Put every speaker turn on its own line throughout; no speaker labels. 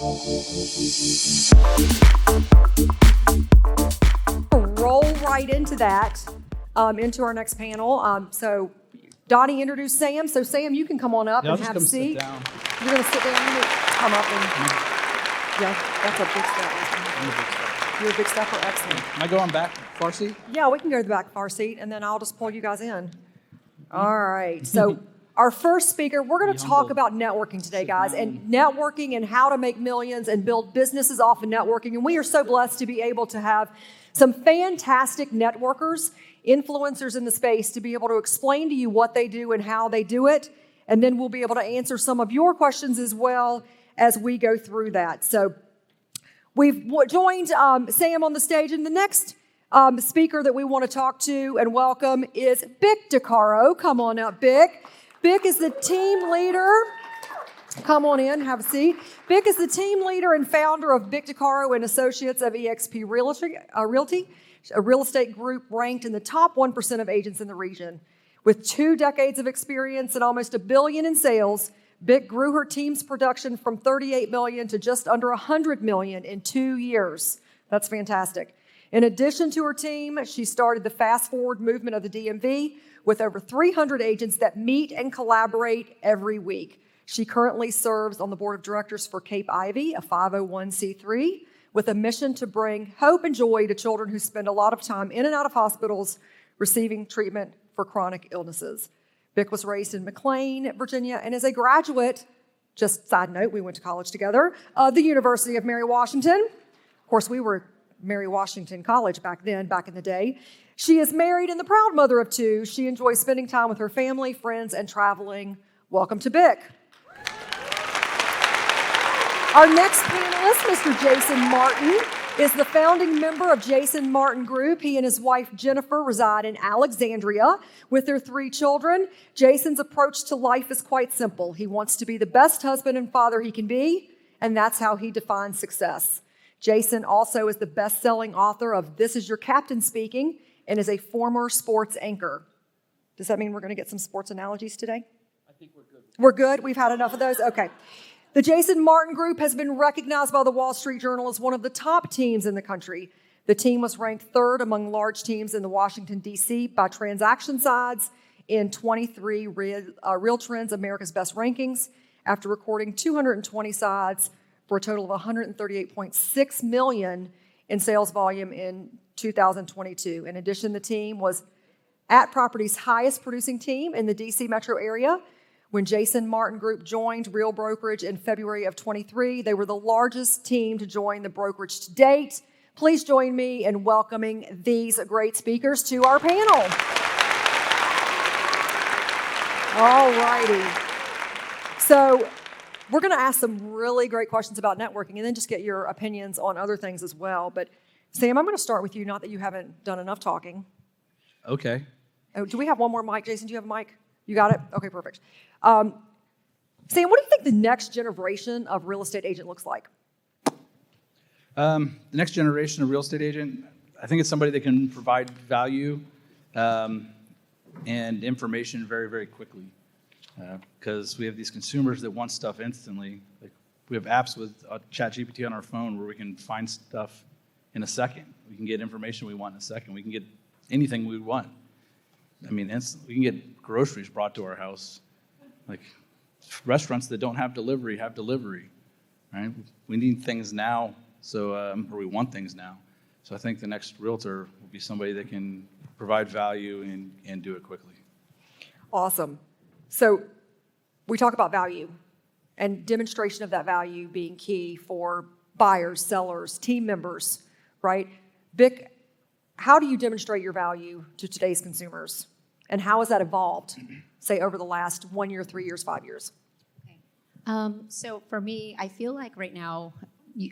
Roll right into that, into our next panel. So Donnie introduced Sam. So Sam, you can come on up and have a seat.
Sit down.
You're going to sit down and come up and, yeah, that's a big step.
I'm a big step.
You're a big stepper, excellent.
Am I going back far seat?
Yeah, we can go to the back far seat, and then I'll just pull you guys in. All right, so our first speaker, we're going to talk about networking today, guys, and networking and how to make millions and build businesses off of networking. And we are so blessed to be able to have some fantastic networkers, influencers in the space to be able to explain to you what they do and how they do it. And then we'll be able to answer some of your questions as well as we go through that. So we've joined Sam on the stage, and the next speaker that we want to talk to and welcome is Bic Decaro. Come on up, Bic. Bic is the team leader. Come on in, have a seat. Bic is the team leader and founder of Bic Decaro and Associates of eXp Realty, a real estate group ranked in the top 1% of agents in the region. With 2 decades of experience and almost $1 billion in sales, Bic grew her team's production from $38 million to just under $100 million in 2 years. That's fantastic. In addition to her team, she started the Fast Forward movement of the DMV with over 300 agents that meet and collaborate every week. She currently serves on the board of directors for Cape Ivy, a 501c3, with a mission to bring hope and joy to children who spend a lot of time in and out of hospitals receiving treatment for chronic illnesses. Bic was raised in McLean, Virginia, and is a graduate, just side note, we went to college together, of the University of Mary Washington. Of course, we were Mary Washington College back then, back in the day. She is married and the proud mother of 2. She enjoys spending time with her family, friends, and traveling. Welcome to Bic. Our next panelist, Mr. Jason Martin, is the founding member of Jason Martin Group. He and his wife, Jennifer, reside in Alexandria with their 3 children. Jason's approach to life is quite simple. He wants to be the best husband and father he can be, and that's how he defines success. Jason also is the best-selling author of This Is Your Captain Speaking and is a former sports anchor. Does that mean we're going to get some sports analogies today?
I think we're good.
We're good? We've had enough of those? Okay. The Jason Martin Group has been recognized by the Wall Street Journal as one of the top teams in the country. The team was ranked 3rd among large teams in the Washington, D.C. by transaction size in 23 Real Trends America's Best Rankings after recording 220 sides for a total of $138.6 million in sales volume in 2022. In addition, the team was at Property's highest producing team in the D.C. metro area. When Jason Martin Group joined Real Brokerage in February of 23, they were the largest team to join the brokerage to date. Please join me in welcoming these great speakers to our panel. All righty. So we're going to ask some really great questions about networking and then just get your opinions on other things as well. But Sam, I'm going to start with you, not that you haven't done enough talking.
Okay.
Oh, do we have one more mic? Jason, do you have a mic? You got it? Okay, perfect. Sam, what do you think the next generation of real estate agent looks like?
The next generation of real estate agent, I think it's somebody that can provide value and information very, very quickly. Because we have these consumers that want stuff instantly. Like we have apps with ChatGPT on our phone where we can find stuff in a second. We can get information we want in a second. We can get anything we want. I mean, we can get groceries brought to our house. Like restaurants that don't have delivery have delivery, right? We need things now, so or we want things now. So I think the next realtor will be somebody that can provide value and do it quickly.
Awesome. So we talk about value and demonstration of that value being key for buyers, sellers, team members, right? Bic, how do you demonstrate your value to today's consumers? And how has that evolved, say, over the last 1 year, 3 years, 5 years?
Okay. So for me, I feel like right now,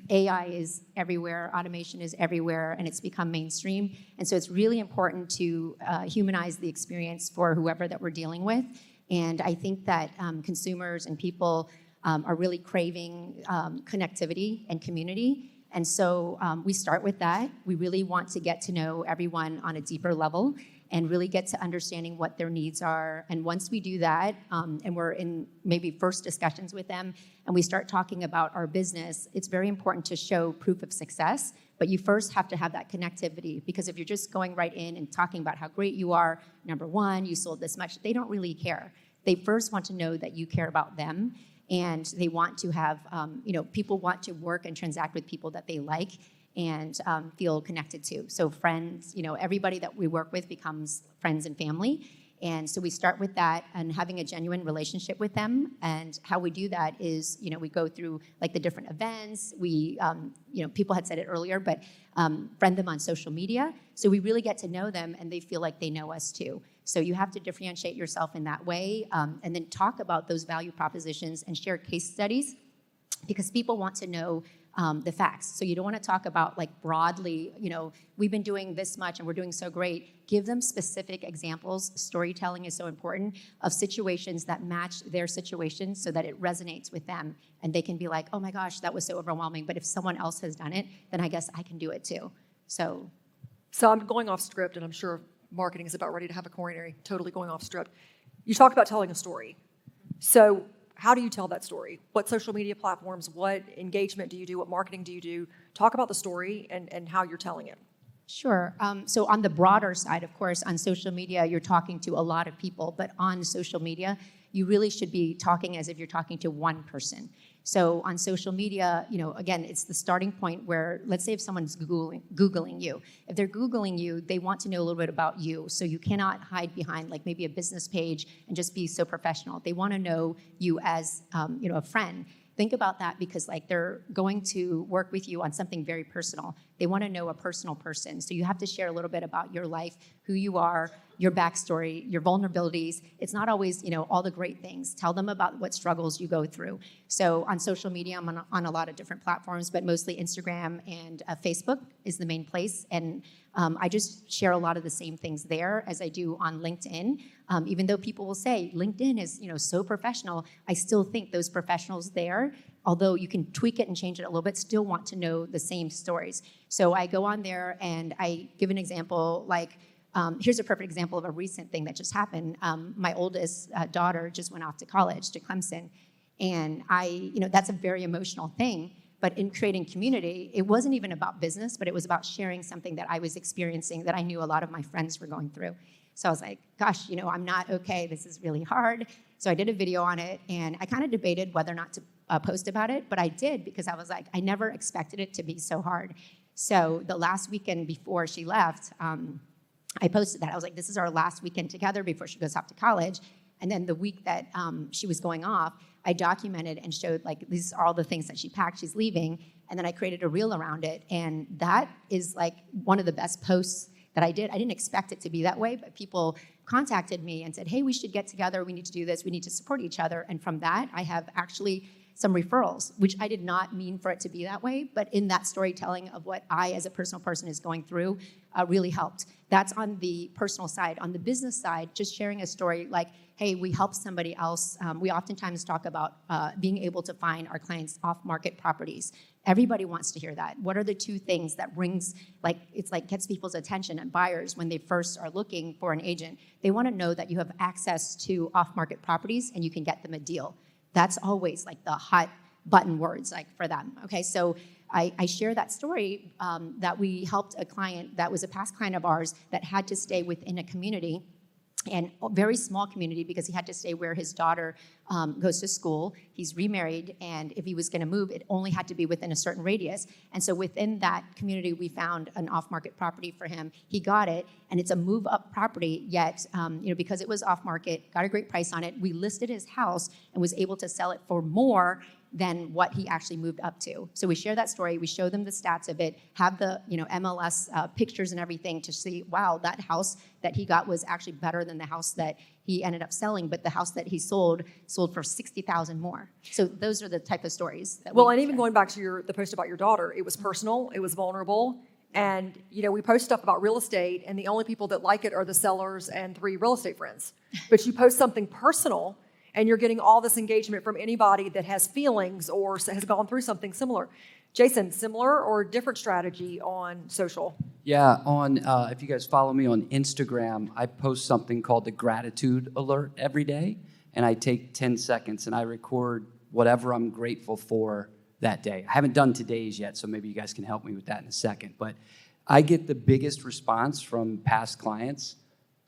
AI is everywhere, automation is everywhere, and it's become mainstream. And so it's really important to humanize the experience for whoever that we're dealing with. And I think that consumers and people are really craving connectivity and community. And so we start with that. We really want to get to know everyone on a deeper level. and really get to understanding what their needs are. And once we do that, and we're in maybe first discussions with them, and we start talking about our business, it's very important to show proof of success. But you first have to have that connectivity, because if you're just going right in and talking about how great you are, number one, you sold this much, they don't really care. They first want to know that you care about them, and they want to have, people want to work and transact with people that they like and feel connected to. So friends, everybody that we work with becomes friends and family. And so we start with that and having a genuine relationship with them. And how we do that is, we go through like the different events. We, people had said it earlier, but friend them on social media. So we really get to know them and they feel like they know us too. So you have to differentiate yourself in that way, and then talk about those value propositions and share case studies, because people want to know the facts. So you don't want to talk about like broadly, we've been doing this much and we're doing so great. Give them specific examples. Storytelling is so important, of situations that match their situation so that it resonates with them. And they can be like, oh my gosh, that was so overwhelming. But if someone else has done it, then I guess I can do it too. So
I'm going off script, and I'm sure marketing is about ready to have a coronary, totally going off script. You talk about telling a story. So how do you tell that story? What social media platforms, what engagement do you do? What marketing do you do? Talk about the story and how you're telling it.
Sure. So on the broader side, of course, on social media, you're talking to a lot of people. But on social media, you really should be talking as if you're talking to one person. So on social media, again, it's the starting point where, let's say if someone's Googling you. If they're Googling you, they want to know a little bit about you. So you cannot hide behind like maybe a business page and just be so professional. They want to know you as, a friend. Think about that, because like they're going to work with you on something very personal. They want to know a personal person. So you have to share a little bit about your life, who you are, your backstory, your vulnerabilities. It's not always, all the great things. Tell them about what struggles you go through. So on social media, I'm on a lot of different platforms, but mostly Instagram and Facebook is the main place. And I just share a lot of the same things there as I do on LinkedIn. Even though people will say LinkedIn is, so professional, I still think those professionals there, although you can tweak it and change it a little bit, still want to know the same stories. So I go on there and I give an example, like, here's a perfect example of a recent thing that just happened. My oldest daughter just went off to college, to Clemson. And that's a very emotional thing. But in creating community, it wasn't even about business, but it was about sharing something that I was experiencing that I knew a lot of my friends were going through. So I was like, gosh, I'm not okay. This is really hard. So I did a video on it, and I kind of debated whether or not to post about it, but I did, because I was like, I never expected it to be so hard. So the last weekend before she left, I posted that. I was like, this is our last weekend together before she goes off to college. And then the week that she was going off, I documented and showed, like, these are all the things that she packed. She's leaving. And then I created a reel around it. And that is, like, one of the best posts that I did. I didn't expect it to be that way, but people contacted me and said, hey, we should get together. We need to do this. We need to support each other. And from that, I have actually some referrals, which I did not mean for it to be that way, but in that storytelling of what I, as a personal person, is going through, really helped. That's on the personal side. On the business side, just sharing a story like, hey, we helped somebody else. We oftentimes talk about being able to find our clients off-market properties. Everybody wants to hear that. What are the two things that gets people's attention and buyers when they first are looking for an agent? They want to know that you have access to off-market properties and you can get them a deal. That's always like the hot button words like for them. Okay, so I share that story that we helped a client that was a past client of ours that had to stay within a community, and a very small community, because he had to stay where his daughter goes to school. He's remarried, and if he was going to move, it only had to be within a certain radius. And so within that community, we found an off-market property for him. He got it, and it's a move-up property, yet because it was off-market, got a great price on it. We listed his house and was able to sell it for more than what he actually moved up to. So we share that story, we show them the stats of it, have the MLS pictures and everything to see, wow, that house that he got was actually better than the house that he ended up selling, but the house that he sold for $60,000 more. So those are the type of stories that
and even going back to the post about your daughter, it was personal, it was vulnerable, and we post stuff about real estate, and the only people that like it are the sellers and 3 real estate friends. But you post something personal, and you're getting all this engagement from anybody that has feelings or has gone through something similar. Jason, similar or different strategy on social?
Yeah, if you guys follow me on Instagram, I post something called the gratitude alert every day, and I take 10 seconds and I record whatever I'm grateful for that day. I haven't done today's yet, so maybe you guys can help me with that in a second. But I get the biggest response from past clients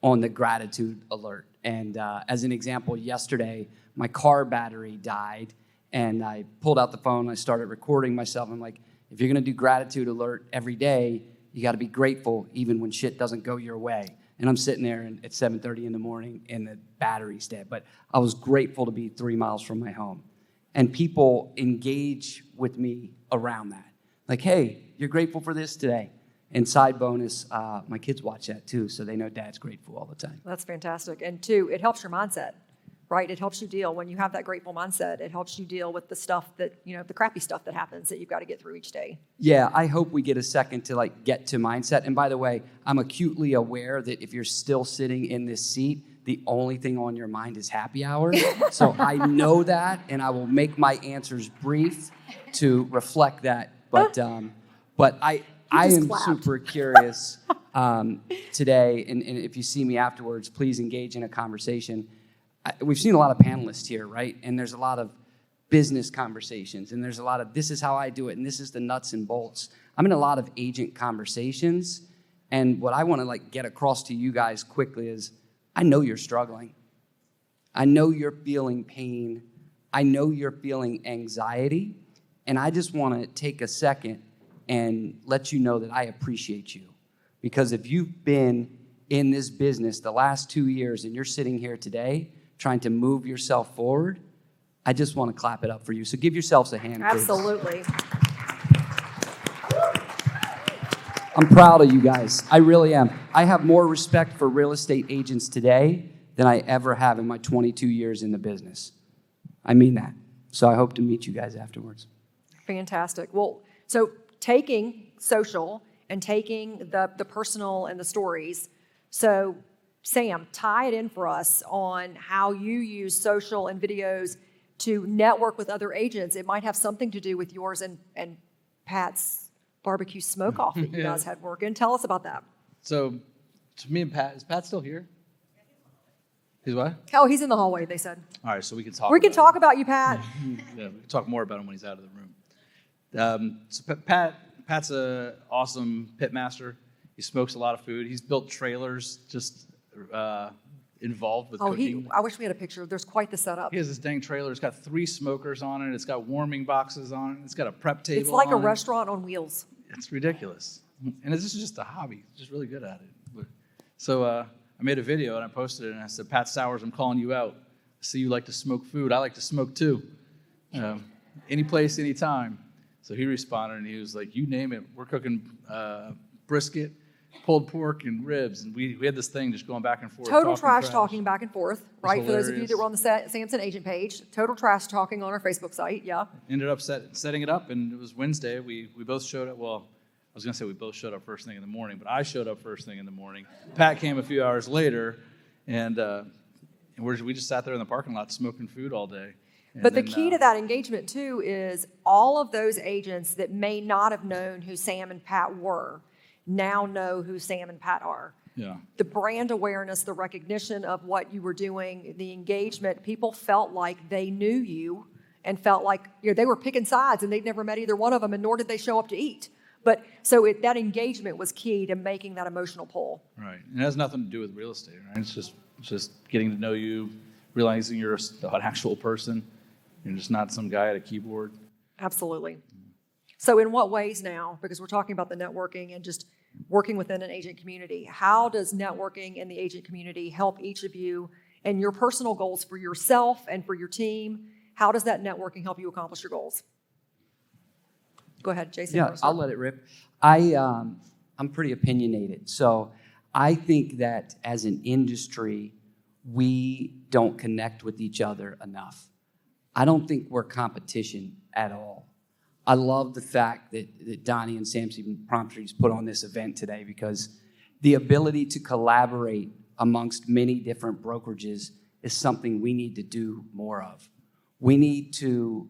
on the gratitude alert. And as an example, yesterday, my car battery died, and I pulled out the phone, and I started recording myself. I'm like, if you're gonna do gratitude alert every day, you gotta be grateful even when shit doesn't go your way. And I'm sitting there at 7:30 in the morning and the battery's dead. But I was grateful to be 3 miles from my home. And people engage with me around that. Like, hey, you're grateful for this today. And side bonus, my kids watch that too, so they know Dad's grateful all the time.
That's fantastic. And two, it helps your mindset, right? It helps you deal, when you have that grateful mindset, it helps you deal with the stuff that, the crappy stuff that happens that you've got to get through each day.
Yeah, I hope we get a second to get to mindset. And by the way, I'm acutely aware that if you're still sitting in this seat, the only thing on your mind is happy hour. So I know that, and I will make my answers brief to reflect that. But I am
clapped.
super curious today, and if you see me afterwards, please engage in a conversation. We've seen a lot of panelists here, right? And there's a lot of business conversations, and there's a lot of this is how I do it, and this is the nuts and bolts. I'm in a lot of agent conversations, and what I want to get across to you guys quickly is I know you're struggling. I know you're feeling pain. I know you're feeling anxiety, and I just want to take a second and let you know that I appreciate you. Because if you've been in this business the last 2 years and you're sitting here today trying to move yourself forward, I just want to clap it up for you. So give yourselves a hand, please.
Absolutely.
I'm proud of you guys. I really am. I have more respect for real estate agents today than I ever have in my 22 years in the business. I mean that. So I hope to meet you guys afterwards.
Fantastic. Well, so taking social and taking the personal and the stories. So Sam, tie it in for us on how you use social and videos to network with other agents. It might have something to do with yours and Pat's barbecue smoke-off that you guys had working. Tell us about that.
So, to me and Pat, is Pat still here? He's what?
Oh, he's in the hallway, they said.
All right, so we can talk.
We can talk about you, Pat.
Yeah, we can talk more about him when he's out of the room. So Pat's an awesome pit master. He smokes a lot of food. He's built trailers just involved with cooking.
I wish we had a picture. There's quite the setup.
He has this dang trailer. It's got 3 smokers on it. It's got warming boxes on it. It's got a prep table.
It's like a
on it.
restaurant on wheels.
It's ridiculous. And this is just a hobby. He's just really good at it. So I made a video and I posted it and I said, Pat Sowers, I'm calling you out. I see you like to smoke food. I like to smoke too. Any place, any time. So he responded and he was like, you name it. We're cooking brisket, pulled pork, and ribs. And we had this thing just going back and forth.
Total trash talking back and forth, right? For those of you
hilarious.
that were on the Samson agent page, total trash talking on our Facebook site, yeah.
Ended up setting it up, and it was Wednesday. We both showed up. Well, I was going to say we both showed up first thing in the morning, but I showed up first thing in the morning. Pat came a few hours later, and we just sat there in the parking lot smoking food all day. And
But the
then,
key to that engagement, too, is all of those agents that may not have known who Sam and Pat were now know who Sam and Pat are.
Yeah.
The brand awareness, the recognition of what you were doing, the engagement, people felt like they knew you and felt like they were picking sides and they'd never met either one of them, and nor did they show up to eat. But so that engagement was key to making that emotional pull.
Right. And it has nothing to do with real estate, right? It's just getting to know you, realizing you're an actual person. You're just not some guy at a keyboard.
Absolutely. So in what ways now, because we're talking about the networking and just working within an agent community, how does networking in the agent community help each of you and your personal goals for yourself and for your team? How does that networking help you accomplish your goals? Go ahead, Jason.
Yeah, I'll let it rip. I'm pretty opinionated. So I think that as an industry, we don't connect with each other enough. I don't think we're competition at all. I love the fact that Donnie and Samson Promptrees put on this event today, because the ability to collaborate amongst many different brokerages is something we need to do more of. We need to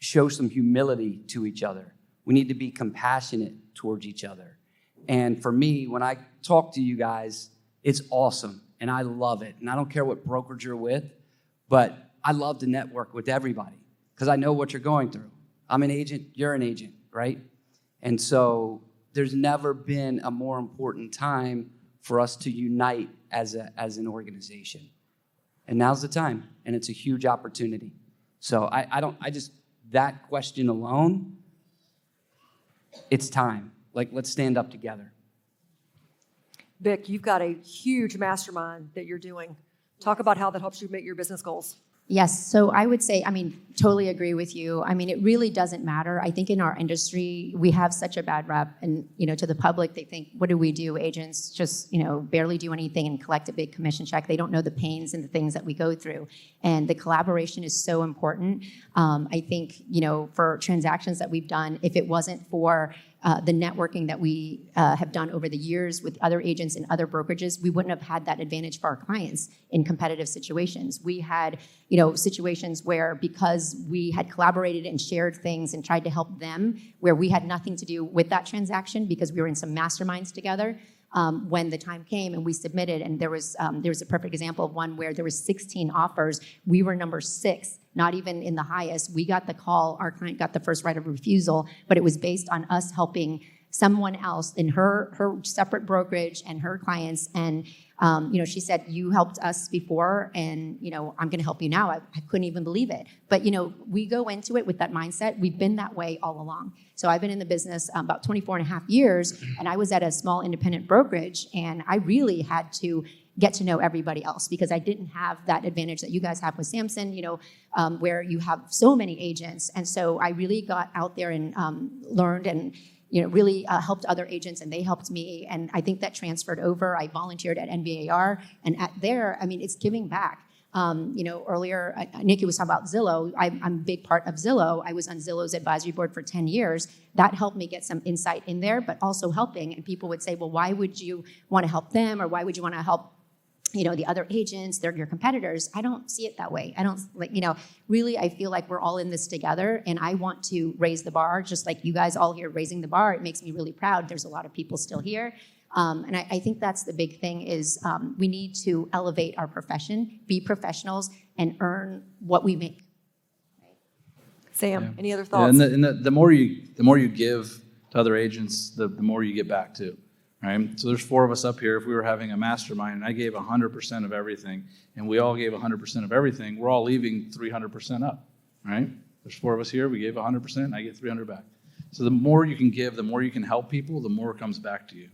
show some humility to each other. We need to be compassionate towards each other. And for me, when I talk to you guys, it's awesome, and I love it. And I don't care what brokerage you're with, but I love to network with everybody because I know what you're going through. I'm an agent, you're an agent, right? And so there's never been a more important time for us to unite as an organization. And now's the time, and it's a huge opportunity. So that question alone, it's time. Like, let's stand up together.
Bic, you've got a huge mastermind that you're doing. Talk about how that helps you meet your business goals.
Yes, so I would say, totally agree with you. It really doesn't matter. I think in our industry, we have such a bad rep, and to the public, they think, what do we do? Agents just barely do anything and collect a big commission check. They don't know the pains and the things that we go through, and the collaboration is so important. I think for transactions that we've done, if it wasn't for the networking that we have done over the years with other agents and other brokerages, we wouldn't have had that advantage for our clients in competitive situations. We had, situations where because we had collaborated and shared things and tried to help them, where we had nothing to do with that transaction because we were in some masterminds together. When the time came and we submitted, and there was a perfect example of one where there was 16 offers. We were number 6, not even in the highest. We got the call. Our client got the first right of refusal, but it was based on us helping someone else in her separate brokerage and her clients. And she said, you helped us before, and I'm going to help you now. I couldn't even believe it. But we go into it with that mindset. We've been that way all along. So I've been in the business about 24 and a half years, and I was at a small independent brokerage, and I really had to get to know everybody else because I didn't have that advantage that you guys have with Samson, where you have so many agents. And so I really got out there and learned and really helped other agents, and they helped me. And I think that transferred over. I volunteered at NBAR, and at there, it's giving back. Earlier, Nikki was talking about Zillow. I'm a big part of Zillow. I was on Zillow's advisory board for 10 years. That helped me get some insight in there, but also helping. And people would say, well, why would you want to help them? Or why would you want to help the other agents? They're your competitors. I don't see it that way. I don't really, I feel like we're all in this together, and I want to raise the bar, just like you guys all here raising the bar. It makes me really proud. There's a lot of people still here. And I think that's the big thing is we need to elevate our profession, be professionals, and earn what we make.
Sam, any other thoughts?
Yeah, and the more you give to other agents, the more you get back too. Right? So there's 4 of us up here. If we were having a mastermind and I gave 100% of everything, and we all gave 100% of everything, we're all leaving 300% up. Right? There's 4 of us here. We gave 100%. I get 300 back. So the more you can give, the more you can help people, the more it comes back to you.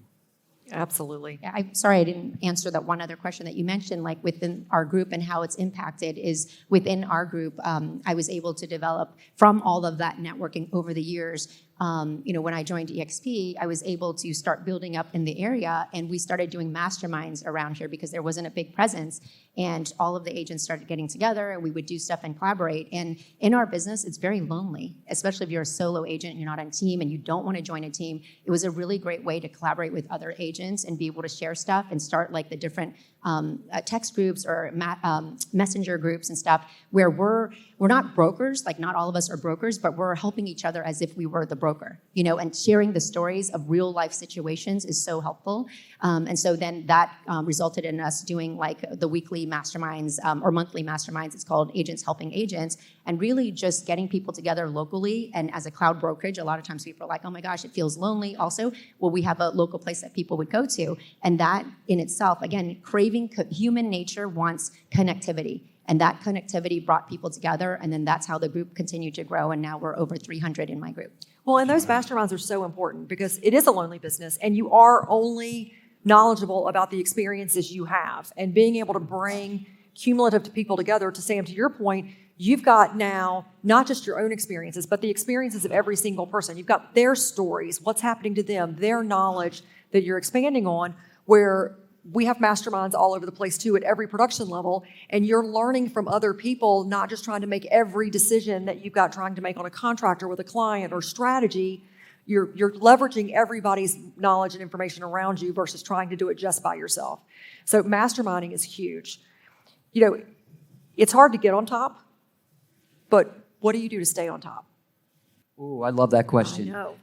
Absolutely.
Yeah, I'm sorry I didn't answer that one other question that you mentioned, like within our group and how it's impacted is within our group, I was able to develop from all of that networking over the years. When I joined EXP, I was able to start building up in the area, and we started doing masterminds around here because there wasn't a big presence, and all of the agents started getting together, and we would do stuff and collaborate. And in our business, it's very lonely, especially if you're a solo agent and you're not on a team and you don't want to join a team. It was a really great way to collaborate with other agents and be able to share stuff and start like the different text groups or messenger groups and stuff where we're not brokers, like not all of us are brokers, but we're helping each other as if we were the broker, and sharing the stories of real life situations is so helpful. And so then that resulted in us doing like the weekly masterminds or monthly masterminds. It's called Agents Helping Agents, and really just getting people together locally. And as a cloud brokerage, a lot of times people are like, oh my gosh, it feels lonely. Also, well, we have a local place that people would go to. And that in itself, again, human nature wants connectivity. And that connectivity brought people together, and then that's how the group continued to grow, and now we're over 300 in my group.
Well, and those masterminds are so important because it is a lonely business, and you are only knowledgeable about the experiences you have. And being able to bring cumulative people together, to Sam, to your point, you've got now not just your own experiences, but the experiences of every single person. You've got their stories, what's happening to them, their knowledge that you're expanding on, where we have masterminds all over the place too at every production level, and you're learning from other people, not just trying to make every decision that you've got trying to make on a contract or with a client or strategy. You're leveraging everybody's knowledge and information around you versus trying to do it just by yourself. So masterminding is huge. It's hard to get on top, but what do you do to stay on top?
Ooh, I love that question.
I know.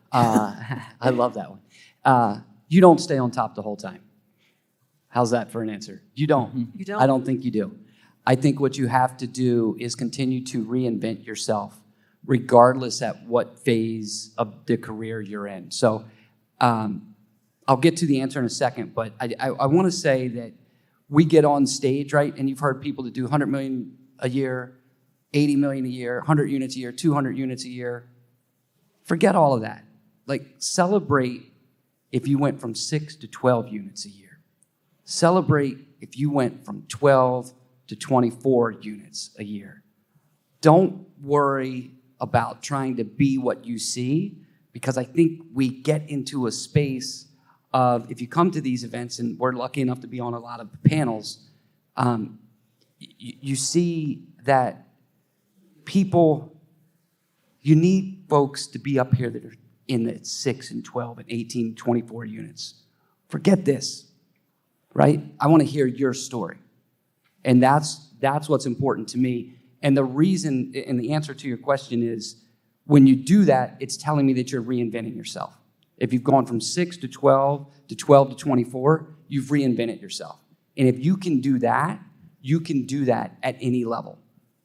I love that one. You don't stay on top the whole time. How's that for an answer? You don't.
You don't?
I don't think you do. I think what you have to do is continue to reinvent yourself, regardless at what phase of the career you're in. So I'll get to the answer in a second, but I want to say that we get on stage, right? And you've heard people that do 100 million a year, 80 million a year, 100 units a year, 200 units a year. Forget all of that. Like, celebrate if you went from 6 to 12 units a year. Celebrate if you went from 12 to 24 units a year. Don't worry about trying to be what you see, because I think we get into a space of, if you come to these events, and we're lucky enough to be on a lot of panels, you see that people, you need folks to be up here that are in the 6 and 12 and 18, 24 units. Forget this, right? I want to hear your story. And that's what's important to me. And the reason, and the answer to your question is, when you do that, it's telling me that you're reinventing yourself. If you've gone from 6 to 12 to 12 to 24, you've reinvented yourself. And if you can do that, you can do that at any level.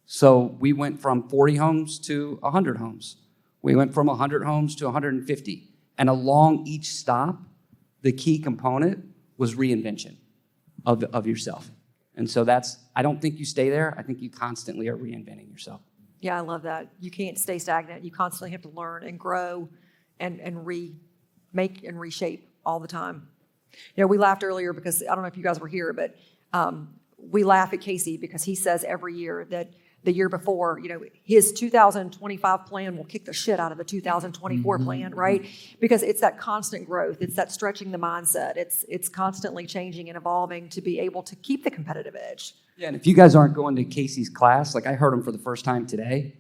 So we went from 40 homes to 100 homes. We went from 100 homes to 150. And along each stop, the key component was reinvention of yourself. And so I don't think you stay there. I think you constantly are reinventing yourself.
Yeah, I love that. You can't stay stagnant. You constantly have to learn and grow and remake and reshape all the time. You know, we laughed earlier because, I don't know if you guys were here, but we laugh at Casey because he says every year that the year before, you know, his 2025 plan will kick the shit out of the 2024 plan, right? Because it's that constant growth. It's that stretching the mindset. It's constantly changing and evolving to be able to keep the competitive edge.
Yeah, and if you guys aren't going to Casey's class, like I heard him for the first time today,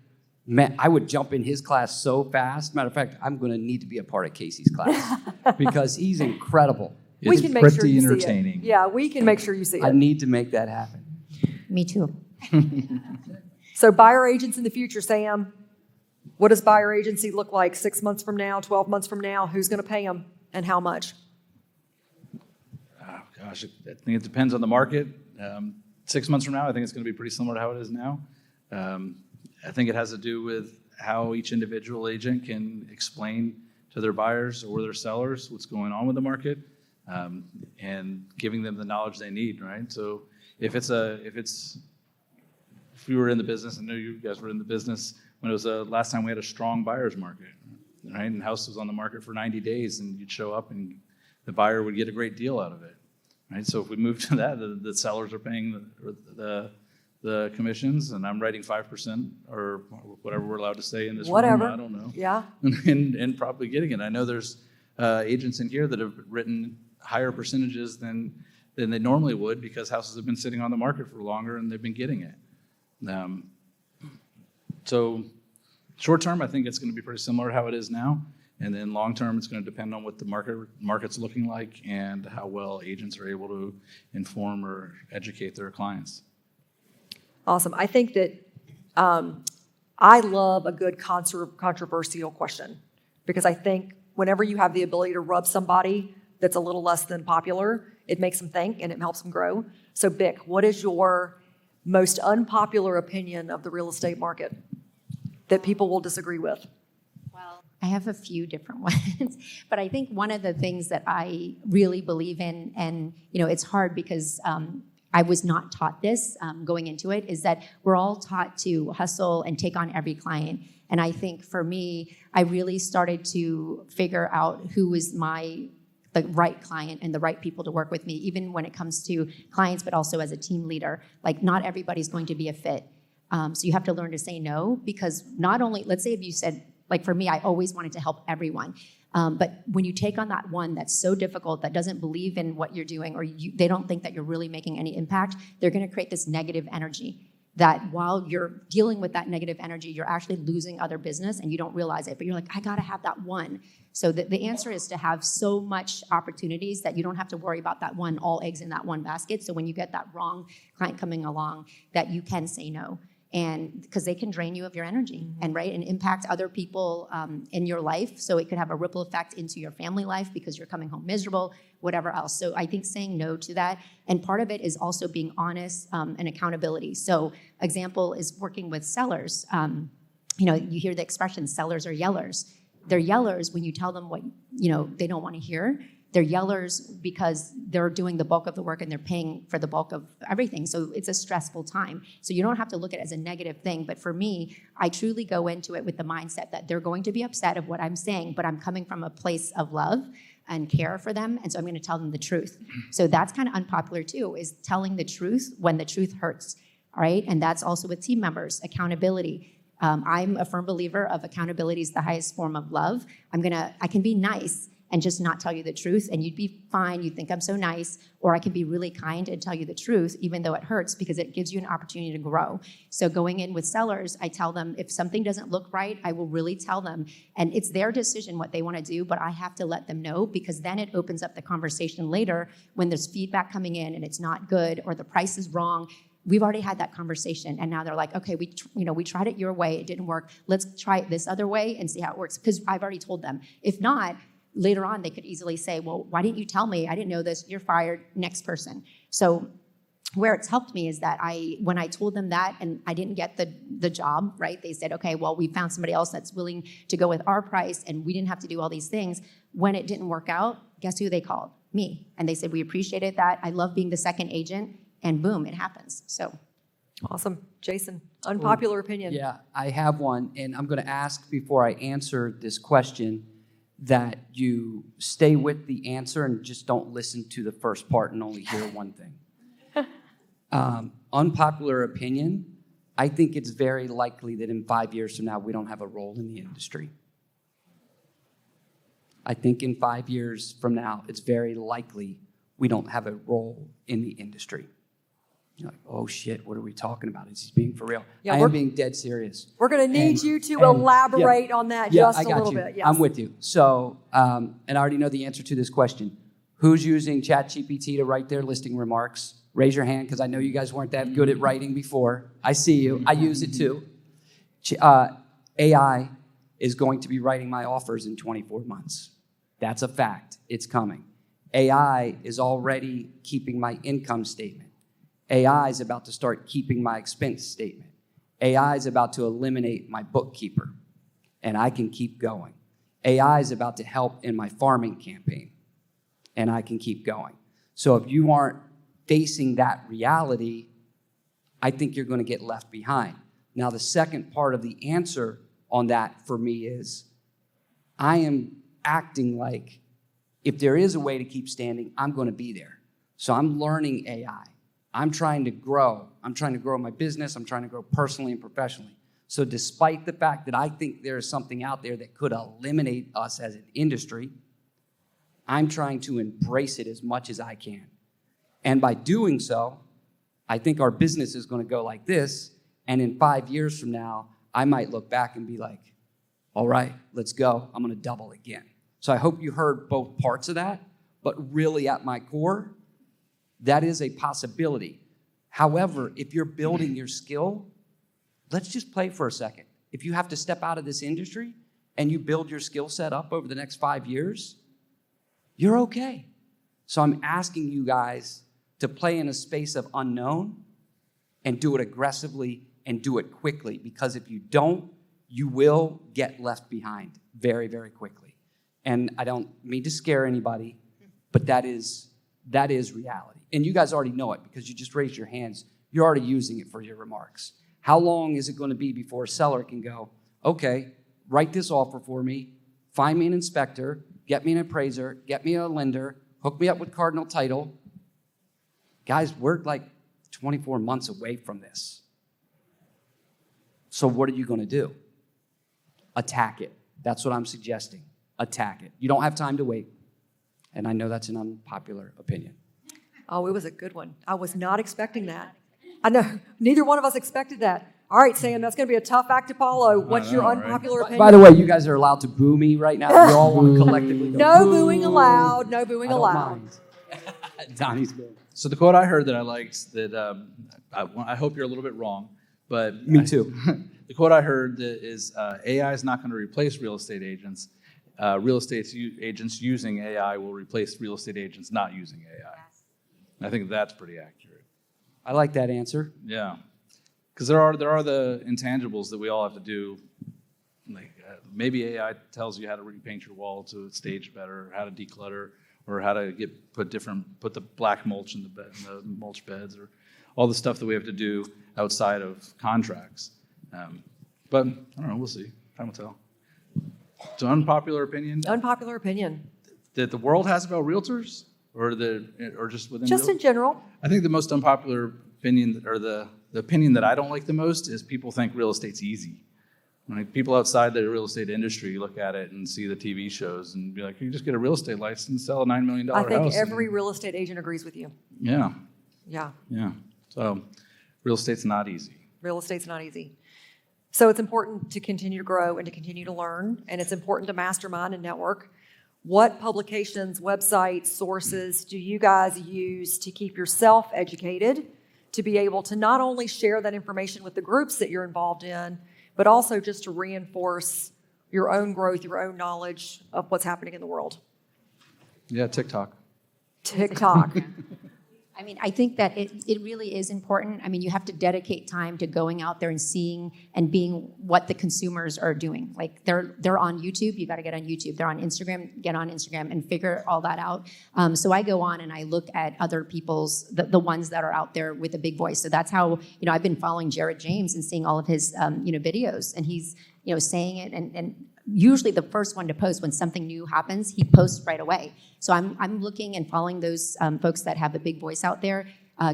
man, I would jump in his class so fast. Matter of fact, I'm going to need to be a part of Casey's class because he's incredible.
We can make sure you see it.
Entertaining.
Yeah, we can make sure you see
I
it.
need to make that happen.
Me too.
So buyer agents in the future, Sam, what does buyer agency look like 6 months from now, 12 months from now? Who's going to pay them and how much?
Oh, gosh, I think it depends on the market. 6 months from now, I think it's going to be pretty similar to how it is now. I think it has to do with how each individual agent can explain to their buyers or their sellers what's going on with the market, and giving them the knowledge they need, right? So if we were in the business, I know you guys were in the business when it was last time we had a strong buyer's market, right? And the house was on the market for 90 days, and you'd show up and the buyer would get a great deal out of it, right? So if we move to that, the sellers are paying the commissions, and I'm writing 5% or whatever we're allowed to say in this room. I don't know.
Yeah.
and probably getting it. I know there's agents in here that have written higher percentages than they normally would because houses have been sitting on the market for longer and they've been getting it. So short term, I think it's going to be pretty similar to how it is now. And then long term, it's going to depend on what the market's looking like and how well agents are able to inform or educate their clients.
Awesome. I think that I love a good controversial question because I think whenever you have the ability to rub somebody that's a little less than popular, it makes them think and it helps them grow. So, Bic, what is your most unpopular opinion of the real estate market that people will disagree with?
Well, I have a few different ones, but I think one of the things that I really believe in, and it's hard because I was not taught this going into it, is that we're all taught to hustle and take on every client. And I think for me, I really started to figure out who was the right client and the right people to work with me, even when it comes to clients, but also as a team leader. Like, not everybody's going to be a fit. So you have to learn to say no, because not only, let's say if you said, like for me, I always wanted to help everyone. But when you take on that one that's so difficult, that doesn't believe in what you're doing, or they don't think that you're really making any impact, they're going to create this negative energy that while you're dealing with that negative energy, you're actually losing other business and you don't realize it. But you're like, I got to have that one. So the answer is to have so much opportunities that you don't have to worry about that one, all eggs in that one basket. So when you get that wrong client coming along, that you can say no. and because they can drain you of your energy and impact other people in your life. So it could have a ripple effect into your family life because you're coming home miserable, whatever else. So I think saying no to that, and part of it is also being honest and accountability. So example is working with sellers. You hear the expression, sellers are yellers. They're yellers when you tell them what they don't want to hear. They're yellers because they're doing the bulk of the work and they're paying for the bulk of everything. So it's a stressful time. So you don't have to look at it as a negative thing. But for me, I truly go into it with the mindset that they're going to be upset of what I'm saying, but I'm coming from a place of love and care for them. And so I'm going to tell them the truth. So that's kind of unpopular too, is telling the truth when the truth hurts. All right. And that's also with team members, accountability. I'm a firm believer of accountability is the highest form of love. I can be nice and just not tell you the truth, and you'd be fine, you'd think I'm so nice, or I can be really kind and tell you the truth, even though it hurts, because it gives you an opportunity to grow. So going in with sellers, I tell them if something doesn't look right, I will really tell them, and it's their decision what they want to do, but I have to let them know, because then it opens up the conversation later when there's feedback coming in and it's not good, or the price is wrong. We've already had that conversation, and now they're like, okay, we tried it your way, it didn't work, let's try it this other way and see how it works, because I've already told them. If not, later on, they could easily say, well, why didn't you tell me? I didn't know this. You're fired. Next person. So where it's helped me is that when I told them that and I didn't get the job, right? They said, okay, well, we found somebody else that's willing to go with our price and we didn't have to do all these things. When it didn't work out, guess who they called? Me. And they said, we appreciated that. I love being the second agent. And boom, it happens. So.
Awesome. Jason, unpopular opinion.
Yeah, I have one. And I'm going to ask before I answer this question that you stay with the answer and just don't listen to the first part and only hear one thing. Unpopular opinion, I think it's very likely that in 5 years from now, we don't have a role in the industry. I think in 5 years from now, it's very likely we don't have a role in the industry. You're like, oh shit, what are we talking about? Is he being for real?
Yeah,
I am being dead serious.
We're going to need you to elaborate on that just a little bit. Yes.
I'm with you. So, and I already know the answer to this question. Who's using ChatGPT to write their listing remarks? Raise your hand, because I know you guys weren't that good at writing before. I see you. I use it too. AI is going to be writing my offers in 24 months. That's a fact. It's coming. AI is already keeping my income statement. AI is about to start keeping my expense statement. AI is about to eliminate my bookkeeper, and I can keep going. AI is about to help in my farming campaign, and I can keep going. So if you aren't facing that reality, I think you're going to get left behind. Now, the second part of the answer on that for me is I am acting like if there is a way to keep standing, I'm going to be there. So I'm learning AI. I'm trying to grow. I'm trying to grow my business. I'm trying to grow personally and professionally. So despite the fact that I think there is something out there that could eliminate us as an industry, I'm trying to embrace it as much as I can. And by doing so, I think our business is going to go like this. And in 5 years from now, I might look back and be like, all right, let's go. I'm going to double again. So I hope you heard both parts of that. But really at my core, that is a possibility. However, if you're building your skill, let's just play for a second. If you have to step out of this industry and you build your skill set up over the next 5 years, you're okay. So I'm asking you guys to play in a space of unknown and do it aggressively and do it quickly, because if you don't, you will get left behind very, very quickly. And I don't mean to scare anybody, but that is reality. And you guys already know it because you just raised your hands. You're already using it for your remarks. How long is it going to be before a seller can go, okay, write this offer for me, find me an inspector, get me an appraiser, get me a lender, hook me up with Cardinal Title. Guys, we're like 24 months away from this. So what are you going to do? Attack it. That's what I'm suggesting. Attack it. You don't have time to wait. And I know that's an unpopular opinion.
Oh, it was a good one. I was not expecting that. I know neither one of us expected that. All right, Sam, that's going to be a tough act to follow. What's your unpopular opinion?
By the way, you guys are allowed to boo me right now. You all want to collectively go,
no
boo.
booing allowed. No booing
I don't
allowed.
mind. Donnie's booing.
So the quote I heard that I liked that I hope you're a little bit wrong, But
Me too.
The quote I heard is AI is not going to replace real estate agents. Agents using AI will replace real estate agents not using AI. And I think that's pretty accurate.
I like that answer.
Yeah, because there are the intangibles that we all have to do. Like maybe AI tells you how to repaint your wall to stage better, how to declutter, or how to put the black mulch in the mulch beds, or all the stuff that we have to do outside of contracts. But I don't know. We'll see. Time will tell. So unpopular opinion.
Unpopular opinion.
That the world has about realtors, or just within.
Just in general.
I think the most unpopular opinion, or the opinion that I don't like the most, is people think real estate's easy. Like people outside the real estate industry look at it and see the TV shows and be like, "You just get a real estate license, sell a $9 million house."
I think every real estate agent agrees with you.
Yeah.
Yeah.
Yeah. So, real estate's not easy.
Real estate's not easy. So it's important to continue to grow and to continue to learn, and it's important to mastermind and network. What publications, websites, sources do you guys use to keep yourself educated, to be able to not only share that information with the groups that you're involved in, but also just to reinforce your own growth, your own knowledge of what's happening in the world?
Yeah, TikTok.
TikTok.
I mean, I think that it really is important. I mean, you have to dedicate time to going out there and seeing and being what the consumers are doing. Like they're on YouTube, you got to get on YouTube. They're on Instagram, get on Instagram and figure all that out. So I go on and I look at other people's, the ones that are out there with a big voice. So that's how, I've been following Jared James and seeing all of his, videos, and he's, saying it and usually the first one to post when something new happens, he posts right away. So I'm looking and following those folks that have a big voice out there.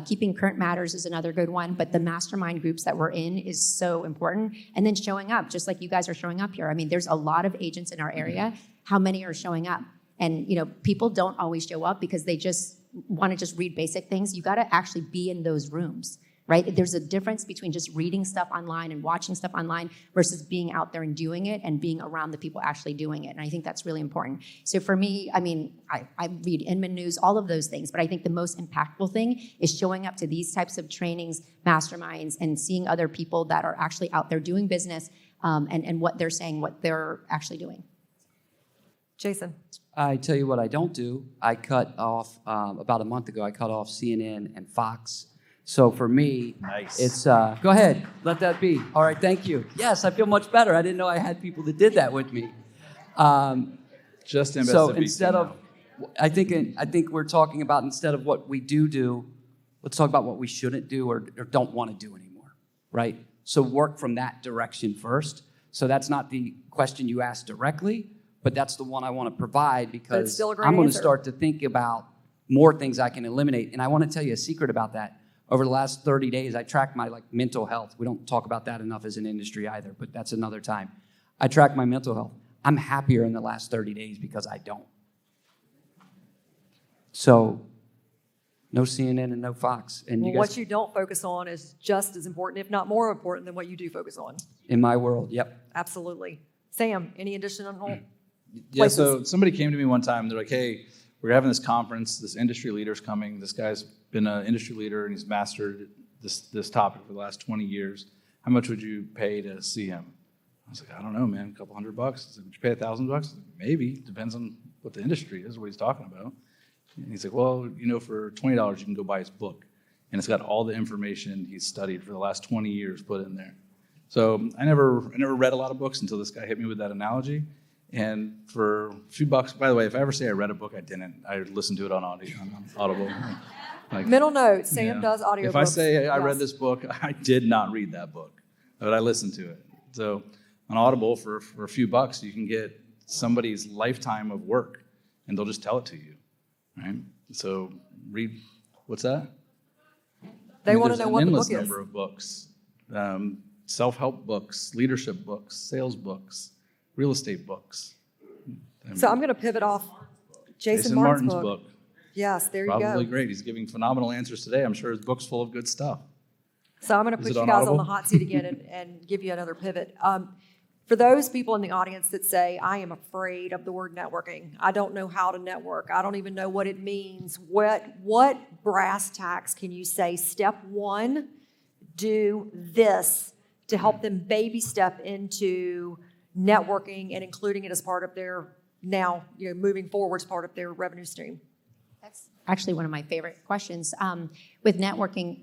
Keeping Current Matters is another good one, but the mastermind groups that we're in is so important. And then showing up, just like you guys are showing up here. I mean, there's a lot of agents in our area. How many are showing up? And people don't always show up because they just want to just read basic things. You got to actually be in those rooms. Right? There's a difference between just reading stuff online and watching stuff online versus being out there and doing it and being around the people actually doing it. And I think that's really important. So for me, I mean, I read Inman News, all of those things, but I think the most impactful thing is showing up to these types of trainings, masterminds, and seeing other people that are actually out there doing business and what they're saying, what they're actually doing.
Jason.
I tell you what I don't do. I cut off, about a month ago, I cut off CNN and Fox. So for me,
Nice.
It's, go ahead, let that be. All right, thank you. Yes, I feel much better. I didn't know I had people that did that with me.
Just
So instead of, I think we're talking about instead of what we do, let's talk about what we shouldn't do or don't want to do anymore, right? So work from that direction first. So that's not the question you asked directly, but that's the one I want to provide because
still a great
I'm going to
answer.
start to think about more things I can eliminate. And I want to tell you a secret about that. Over the last 30 days, I tracked my mental health. We don't talk about that enough as an industry either, but that's another time. I track my mental health. I'm happier in the last 30 days because I don't. So, no CNN and no Fox. And you guys,
What you don't focus on is just as important, if not more important, than what you do focus on.
in my world, yep.
Absolutely. Sam, any additional
Yeah, so somebody came to me one time, they're like, "Hey, we're having this conference, this industry leader's coming. This guy's been an industry leader and he's mastered this topic for the last 20 years. How much would you pay to see him?" I was like, "I don't know, man, a couple $100 bucks." I said, "Would you pay $1,000? Maybe, depends on what the industry is, what he's talking about." And he's like, "Well, for $20 you can go buy his book. And it's got all the information he's studied for the last 20 years put in there." So I never read a lot of books until this guy hit me with that analogy. And for a few bucks, by the way, if I ever say I read a book, I didn't. I listened to it on Audible. Like,
Mental note, Sam
yeah.
does audiobooks.
If I say I read
Yes.
this book, I did not read that book, but I listened to it. So on Audible, for a few bucks, you can get somebody's lifetime of work, and they'll just tell it to you, right? So read, what's that?
They want to
there's
know
an
what the
endless
book is.
number of books, self-help books, leadership books, sales books, real estate books.
So I'm going to pivot off Jason Martin's book. Yes, there you
Probably
go.
great. He's giving phenomenal answers today. I'm sure his book's full of good stuff.
So I'm going to
Is
put
it
you
on
guys on the
Audible?
hot seat again and give you another pivot. For those people in the audience that say, "I am afraid of the word networking. I don't know how to network. I don't even know what it means." What brass tacks can you say? Step one, do this to help them baby step into networking and including it as part of their now, moving forward as part of their revenue stream?
That's actually one of my favorite questions. With networking,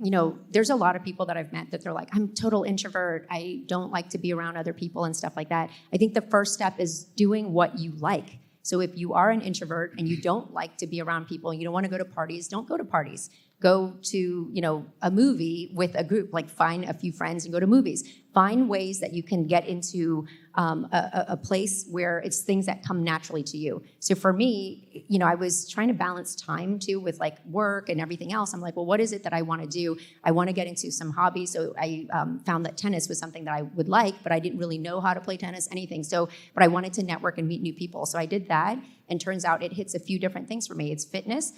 there's a lot of people that I've met that they're like, I'm a total introvert. I don't like to be around other people and stuff like that. I think the first step is doing what you like. So if you are an introvert and you don't like to be around people and you don't want to go to parties, don't go to parties. Go to, a movie with a group, like find a few friends and go to movies. Find ways that you can get into a place where it's things that come naturally to you. So for me, I was trying to balance time too with like work and everything else. I'm like, well, what is it that I want to do? I want to get into some hobbies. So I found that tennis was something that I would like, but I didn't really know how to play tennis, anything. But I wanted to network and meet new people. So I did that, and turns out it hits a few different things for me. It's fitness.